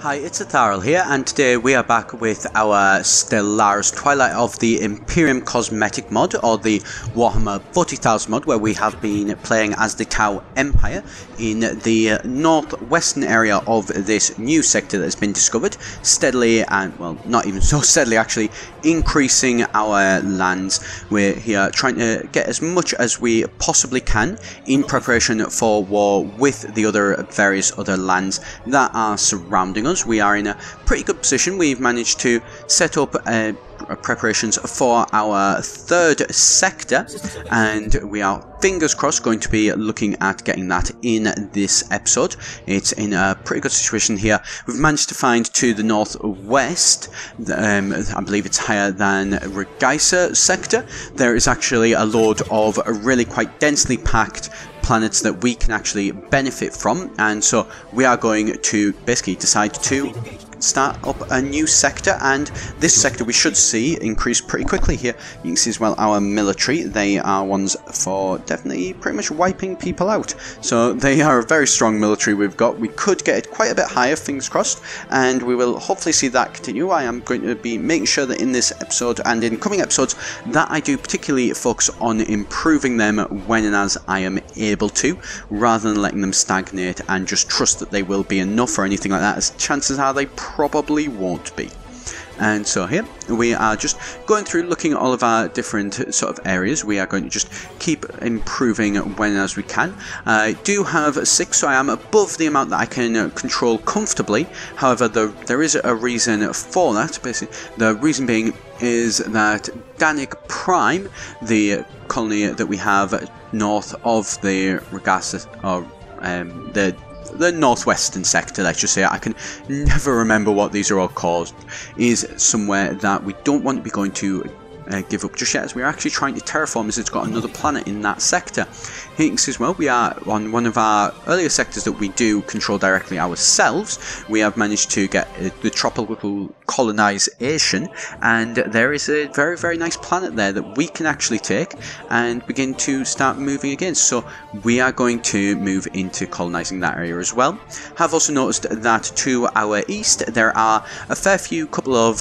Hi, it's Etharal here, and today we are back with our Stellaris Twilight of the Imperium cosmetic mod, or the Warhammer 40,000 mod, where we have been playing as the Tau Empire in the northwestern area of this new sector that has been discovered, steadily, and well, not even so steadily actually, increasing our lands. We're here trying to get as much as we possibly can in preparation for war with the various other lands that are surrounding us. We are in a pretty good position. We've managed to set up preparations for our third sector, and we are, fingers crossed, going to be looking at getting that in this episode. It's in a pretty good situation here. We've managed to find to the northwest, I believe it's higher than Regaisa sector, there is actually a load of really quite densely packed planets that we can actually benefit from, and so we are going to basically decide to start up a new sector, and this sector we should see increase pretty quickly here. You can see as well our military, they are ones for definitely pretty much wiping people out, so they are a very strong military we've got. We could get it quite a bit higher, fingers crossed, and we will hopefully see that continue. I am going to be making sure that in this episode and in coming episodes that I do particularly focus on improving them when and as I am able to, rather than letting them stagnate and just trust that they will be enough or anything like that, as chances are they probably won't be. And so here we are just going through looking at all of our different sort of areas. We are going to just keep improving when and as we can. I do have 6, so I am above the amount that I can control comfortably. However, there is a reason for that. Basically, the reason being is that Danik Prime, the colony that we have north of the Regaisa, or the northwestern sector, let's just say, I can never remember what these are all called, is somewhere that we don't want to be going to give up just yet, as we're actually trying to terraform, as it's got another planet in that sector. Here you can see as well, we are on one of our earlier sectors that we do control directly ourselves. We have managed to get the tropical colonization, and there is a very, very nice planet there that we can actually take and begin to start moving against. So we are going to move into colonizing that area as well. Have also noticed that to our east there are a fair few couple of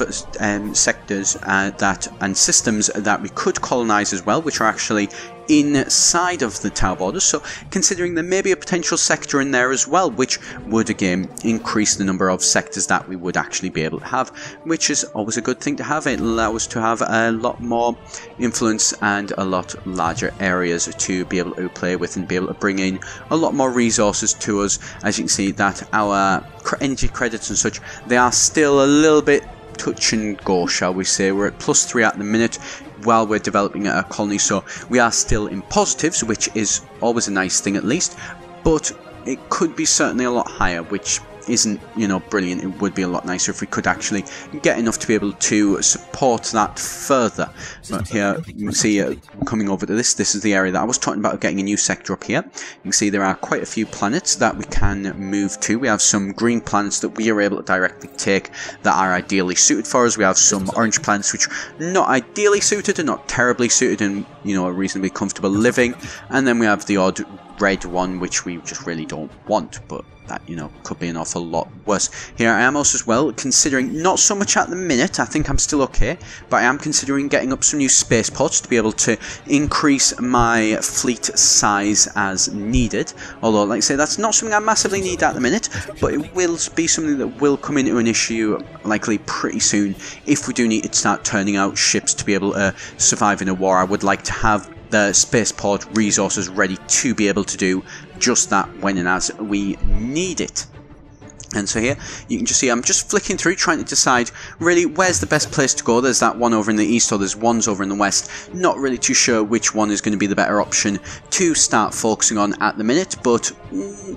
sectors and systems that we could colonize as well, which are actually inside of the Tau borders, so considering there may be a potential sector in there as well, which would again increase the number of sectors that we would actually be able to have, which is always a good thing to have. It allows us to have a lot more influence and a lot larger areas to be able to play with, and be able to bring in a lot more resources to us. As you can see that our energy credits and such, they are still a little bit touch and go, shall we say. We're at +3 at the minute while we're developing a colony, so we are still in positives, which is always a nice thing at least, but it could be certainly a lot higher, which isn't, you know, brilliant. It would be a lot nicer if we could actually get enough to be able to support that further. But here you can see coming over to this is the area that I was talking about, getting a new sector up here. You can see there are quite a few planets that we can move to. We have some green planets that we are able to directly take that are ideally suited for us. We have some orange planets which are not ideally suited and not terribly suited and, you know, are reasonably comfortable living. And then we have the odd red one which we just really don't want, but that, you know, could be an awful lot worse. Here I am also as well considering, not so much at the minute, I think I'm still okay, but I am considering getting up some new spaceports to be able to increase my fleet size as needed. Although, like I say, that's not something I massively need at the minute, but it will be something that will come into an issue likely pretty soon if we do need to start turning out ships to be able to survive in a war. I would like to have the spaceport resources ready to be able to do just that when and as we need it. And so here you can just see I'm just flicking through trying to decide really where's the best place to go. There's that one over in the east, or there's ones over in the west. Not really too sure which one is going to be the better option to start focusing on at the minute, but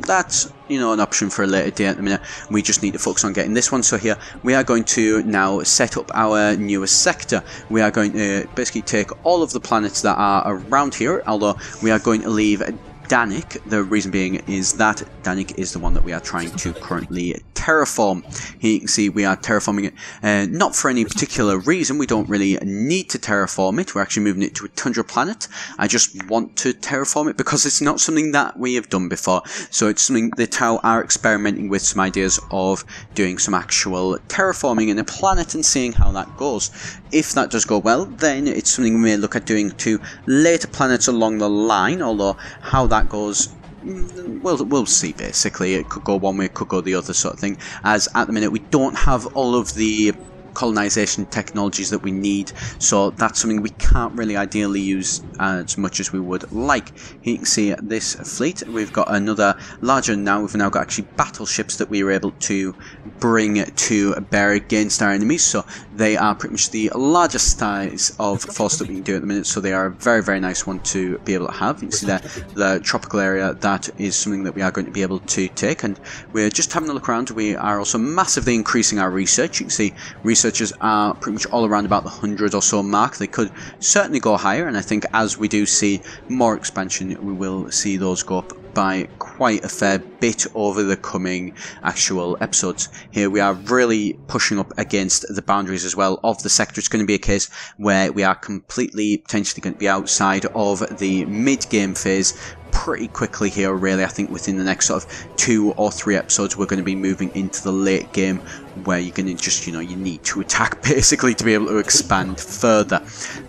that's, you know, an option for a later day. At the minute we just need to focus on getting this one. So here we are going to now set up our newest sector. We are going to basically take all of the planets that are around here, although we are going to leave Danik. The reason being is that Danik is the one that we are trying to currently terraform. Here you can see we are terraforming it, not for any particular reason. We don't really need to terraform it. We're actually moving it to a tundra planet. I just want to terraform it because it's not something that we have done before. So it's something the Tau are experimenting with, some ideas of doing some actual terraforming in a planet and seeing how that goes. If that does go well, then it's something we may look at doing to later planets along the line, although how that goes, we'll see basically. It could go one way, it could go the other sort of thing, as at the minute we don't have all of the colonization technologies that we need, so that's something we can't really ideally use as much as we would like. Here you can see this fleet. We've got another larger now. We've now got actually battleships that we were able to bring to bear against our enemies, so they are pretty much the largest size of force that we can do at the minute, so they are a very, very nice one to be able to have. You can see there the tropical area, that is something that we are going to be able to take, and we're just having a look around. We are also massively increasing our research. You can see researchers are pretty much all around about the 100 or so mark. They could certainly go higher, and I think as we do see more expansion, we will see those go up by quite a fair bit over the coming actual episodes. Here we are really pushing up against the boundaries as well of the sector. It's going to be a case where we are completely potentially going to be outside of the mid-game phase pretty quickly here, really. I think within the next sort of 2 or 3 episodes we're going to be moving into the late game, where you're going to just, you need to attack basically to be able to expand further.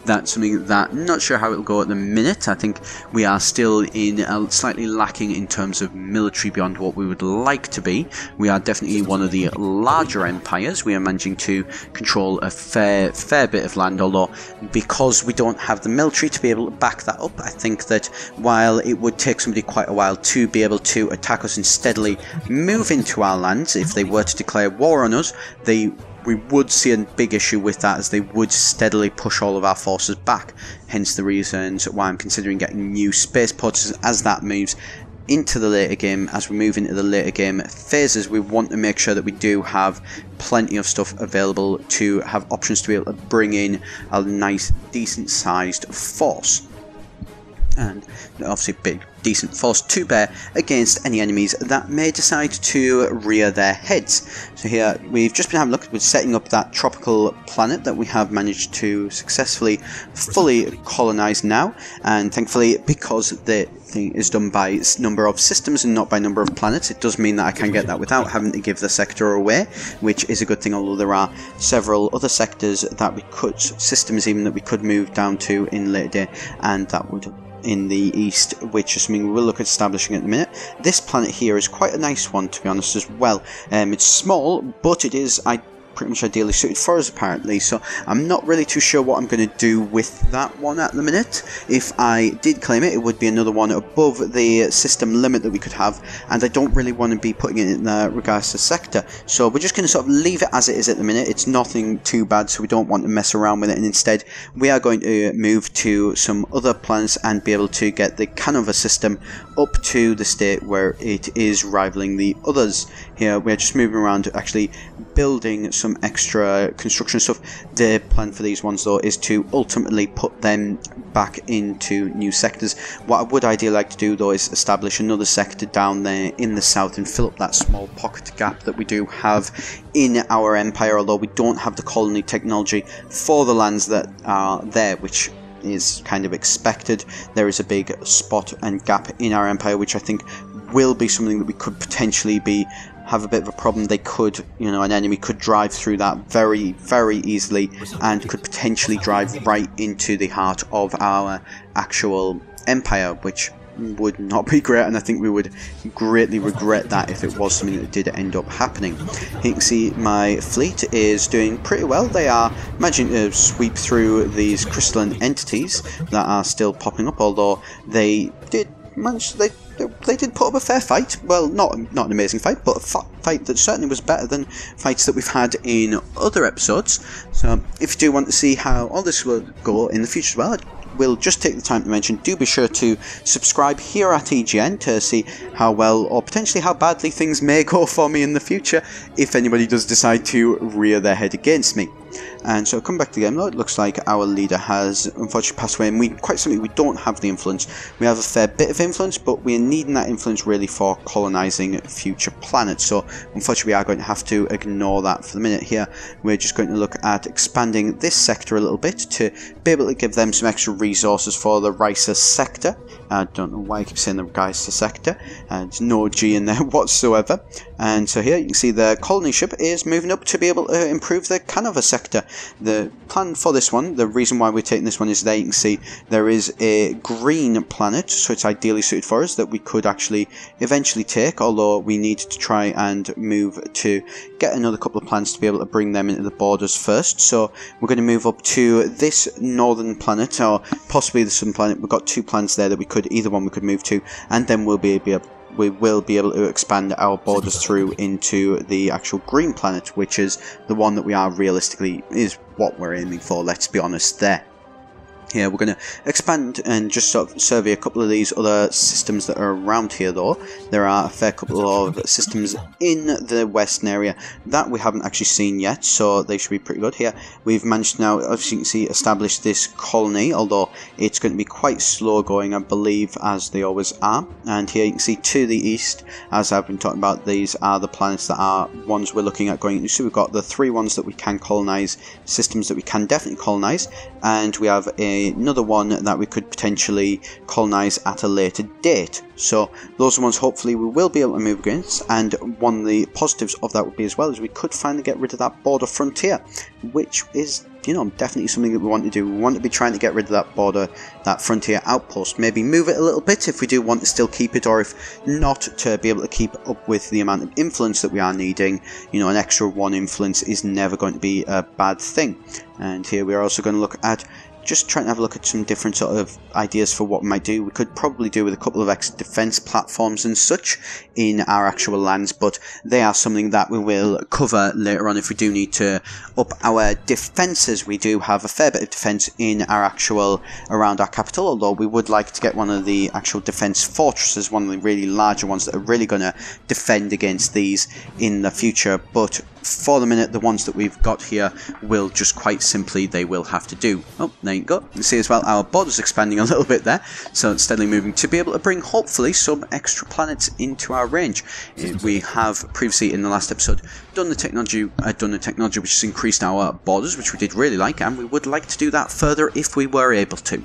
That's something that I'm not sure how it'll go at the minute. I think we are still in slightly lacking in terms of military beyond what we would like to be. We are definitely one of the larger empires. We are managing to control a fair bit of land, although because we don't have the military to be able to back that up, I think that while it would take somebody quite a while to be able to attack us and steadily move into our lands, if they were to declare war on us, we would see a big issue with that, as they would steadily push all of our forces back. Hence the reasons why I'm considering getting new spaceports as that moves into the later game. As we move into the later game phases, we want to make sure that we do have plenty of stuff available to have options to be able to bring in a nice, decent sized force. And obviously big, decent force to bear against any enemies that may decide to rear their heads. So here we've just been having a look at setting up that tropical planet that we have managed to successfully fully colonize now, and thankfully, because the thing is done by number of systems and not by number of planets, it does mean that I can get that without having to give the sector away, which is a good thing, although there are several other sectors that we could, systems even, that we could move down to in later day, and that would in the east, which is something we'll look at establishing at the minute. This planet here is quite a nice one, to be honest, as well. It's small, but it is pretty much ideally suited for us, apparently, so I'm not really too sure what I'm going to do with that one at the minute. If I did claim it, it would be another one above the system limit that we could have, and I don't really want to be putting it in regards to sector, so we're just going to sort of leave it as it is at the minute. It's nothing too bad, so we don't want to mess around with it, and instead we are going to move to some other planets and be able to get the Canova system up to the state where it is rivaling the others. Here we're just moving around, actually building some extra construction stuff. The plan for these ones, though, is to ultimately put them back into new sectors. What I would ideally like to do, though, is establish another sector down there in the south and fill up that small pocket gap that we do have in our empire, although we don't have the colony technology for the lands that are there, which is kind of expected. There is a big spot and gap in our empire, which I think will be something that we could potentially have a bit of a problem. They could, an enemy could drive through that very, very easily and could potentially drive right into the heart of our actual empire, which would not be great, and I think we would greatly regret that if it was something that did end up happening. You can see my fleet is doing pretty well. They are managing to sweep through these crystalline entities that are still popping up, although they did manage, they did put up a fair fight. Well, not an amazing fight, but a fight that certainly was better than fights that we've had in other episodes. So if you do want to see how all this will go in the future as well, we'll just take the time to mention, do be sure to subscribe here at EGN to see how well or potentially how badly things may go for me in the future if anybody does decide to rear their head against me. And so come back to the game though, it looks like our leader has unfortunately passed away, and we quite simply we don't have the influence. We have a fair bit of influence, but we're needing that influence really for colonising future planets. So unfortunately we are going to have to ignore that for the minute. Here we're just going to look at expanding this sector a little bit to be able to give them some extra resources for the Ricer sector. I don't know why I keep saying the Ricer sector, there's no G in there whatsoever. And so here you can see the colony ship is moving up to be able to improve the Canova sector. The plan for this one, the reason why we're taking this one is there you can see there is a green planet, so it's ideally suited for us, that we could actually eventually take, although we need to try and move to get another couple of planets to be able to bring them into the borders first. So we're going to move up to this northern planet, or possibly the southern planet. We've got 2 planets there that we could, either one we could move to, and then we will be able to expand our borders through into the actual green planet, which is the one that we are realistically, is what we're aiming for, let's be honest there. Here we're going to expand and just sort of survey a couple of these other systems that are around here though. There are a fair couple of systems in the western area that we haven't actually seen yet, so they should be pretty good. Here we've managed to now, as you can see, establish this colony, although it's going to be quite slow going, I believe, as they always are. And here you can see to the east, as I've been talking about, these are the planets that are ones we're looking at going into. So we've got the 3 ones that we can colonize, systems that we can definitely colonize, and we have another one that we could potentially colonize at a later date. So those are ones hopefully we will be able to move against, and one of the positives of that would be as well is we could finally get rid of that border frontier, which is, you know, definitely something that we want to do. We want to be trying to get rid of that border, that frontier outpost, maybe move it a little bit if we do want to still keep it, or if not, to be able to keep up with the amount of influence that we are needing. You know, an extra 1 influence is never going to be a bad thing. And here we are also going to look at just trying to have a look at some different sort of ideas for what we might do. We could probably do with a couple of extra defense platforms and such in our actual lands, but they are something that we will cover later on if we do need to up our defenses. We do have a fair bit of defense in our actual, around our capital, although we would like to get one of the actual defense fortresses, one of the really larger ones that are really going to defend against these in the future. But for the minute, the ones that we've got here will just quite simply, they will have to do. Oh, there you go. You see as well, our border's expanding a little bit there, so it's steadily moving to be able to bring, hopefully, some extra planets into our range. We have previously, in the last episode, done the technology which has increased our borders, which we did really like, and we would like to do that further if we were able to.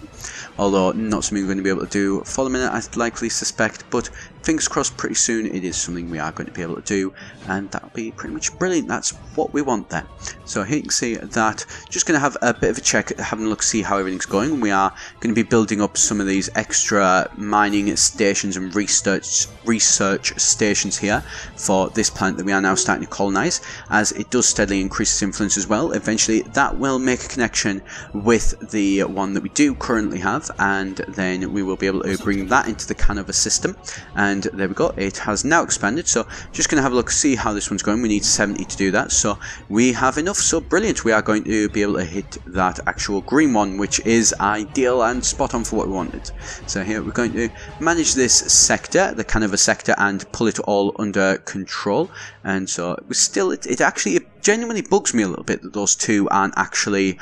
Although, not something we're going to be able to do for the minute, I likely suspect, but fingers crossed, pretty soon it is something we are going to be able to do, and that'll be pretty much brilliant. That's what we want there. So here you can see that, just going to have a bit of a check, having a look, see how everything's going. We are going to be building up some of these extra mining stations and research stations here for this planet that we are now starting to colonize, as it does steadily increase its influence as well. Eventually that will make a connection with the one that we do currently have, and then we will be able to bring that into the Canova system. And there we go, it has now expanded. So just going to have a look, see how this one's going. We need 70 to do that, so we have enough. So brilliant, we are going to be able to hit that actual green one, which is ideal and spot on for what we wanted. So here we're going to manage this sector, the Canova sector, and pull it all under control. And so it was still, it actually genuinely bugs me a little bit that those 2 aren't actually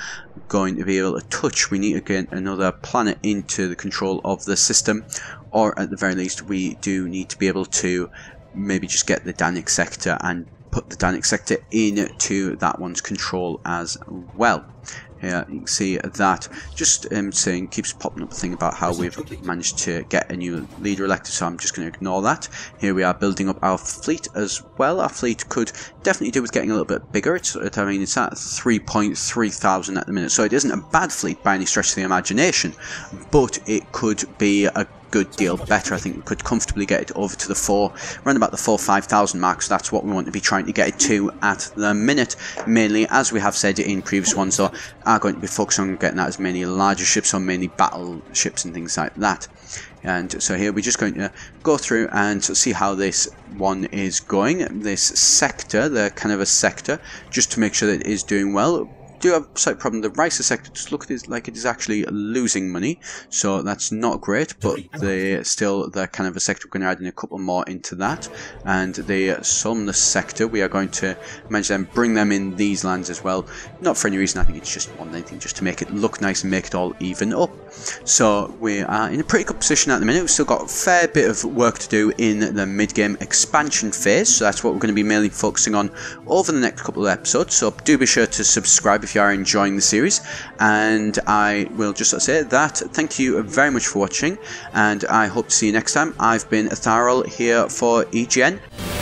going to be able to touch. We need to get another planet into the control of the system, or at the very least we do need to be able to maybe just get the Danik sector and put the Danik sector into that one's control as well. Here you can see that just saying, keeps popping up a thing about how we've managed to get a new leader elected, so I'm just going to ignore that. Here we are building up our fleet as well. Our fleet could definitely do with getting a little bit bigger. I mean, it's at 3.3 thousand at the minute, so it isn't a bad fleet by any stretch of the imagination, but it could be a good deal better. I think we could comfortably get it over to the around about the 4,000-5,000 mark, so that's what we want to be trying to get it to at the minute. Mainly, as we have said in previous ones, though, are going to be focused on getting that as many larger ships, or mainly battleships and things like that. And so here we're just going to go through and see how this one is going, this sector, the kind of a sector, just to make sure that it is doing well. do have a slight problem. The Ricer sector just look like it is actually losing money, so that's not great, but they're kind of a sector. We're going to add in a couple more into that. And the Somnus sector, we are going to manage them, bring them in these lands as well. Not for any reason, I think it's just more than anything just to make it look nice and make it all even up. So we are in a pretty good position at the minute. We've still got a fair bit of work to do in the mid-game expansion phase, so that's what we're going to be mainly focusing on over the next couple of episodes. So do be sure to subscribe if you are enjoying the series, and I will just say that thank you very much for watching, and I hope to see you next time. I've been Etharal here for EGN.